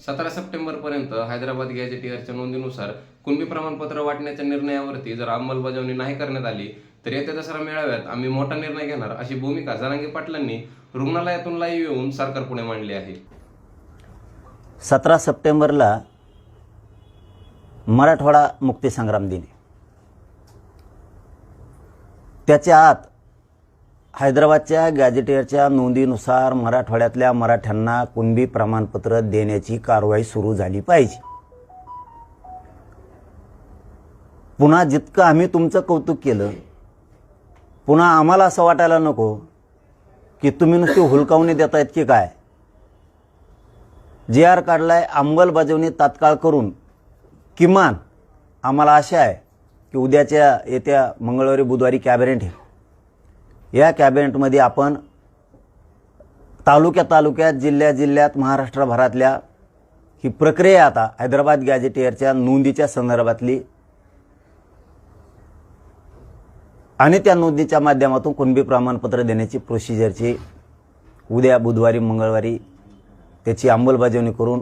17 सप्टेंबरपर्यंत हैदराबाद गॅझेटियरच्या नोंदीनुसार कुणबी प्रमाणपत्र वाटण्याच्या निर्णयावरती जर अंमलबजावणी नाही करण्यात आली तर येत्या दसरा मेळाव्यात आम्ही मोठा निर्णय घेणार अशी भूमिका जरांगे पाटलांनी रुग्णालयातून लाईव्ह येऊन सरकारपुढे मांडली आहे. 17 सप्टेंबरला मराठवाडा मुक्तीसंग्राम दिन आहे. त्याच्या आत हैदराबादच्या गॅझेटियरच्या नोंदीनुसार मराठवाड्यातल्या मराठ्यांना कुणबी प्रमाणपत्र देण्याची कारवाई सुरू झाली पाहिजे. पुन्हा जितकं आम्ही तुमचं कौतुक केलं, पुन्हा आम्हाला असं वाटायला नको की तुम्ही नुसती हुलकावणी देतायत की काय. JR काढलाय, अंमलबजावणी तात्काळ करून किमान आम्हाला आशा आहे की उद्याच्या येत्या मंगळवारी बुधवारी कॅबिनेट आहे. या कॅबिनेटमध्ये आपण तालुक्यात जिल्ह्यात महाराष्ट्रभरातल्या ही प्रक्रिया आता हैदराबाद गॅझेटियरच्या नोंदीच्या संदर्भातली आणि त्या नोंदीच्या माध्यमातून कुणबी प्रमाणपत्र देण्याची प्रोसिजरची उद्या बुधवारी मंगळवारी त्याची अंमलबजावणी करून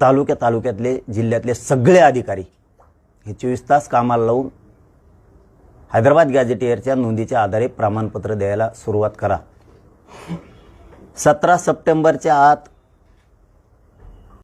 तालुक्यातले जिल्ह्यातले सगळे अधिकारी हे 24 तास कामाला लावून हैदराबाद गॅझेटियरच्या नोंदीच्या आधारे प्रमाणपत्र द्यायला सुरुवात करा. 17 सप्टेंबरच्या आत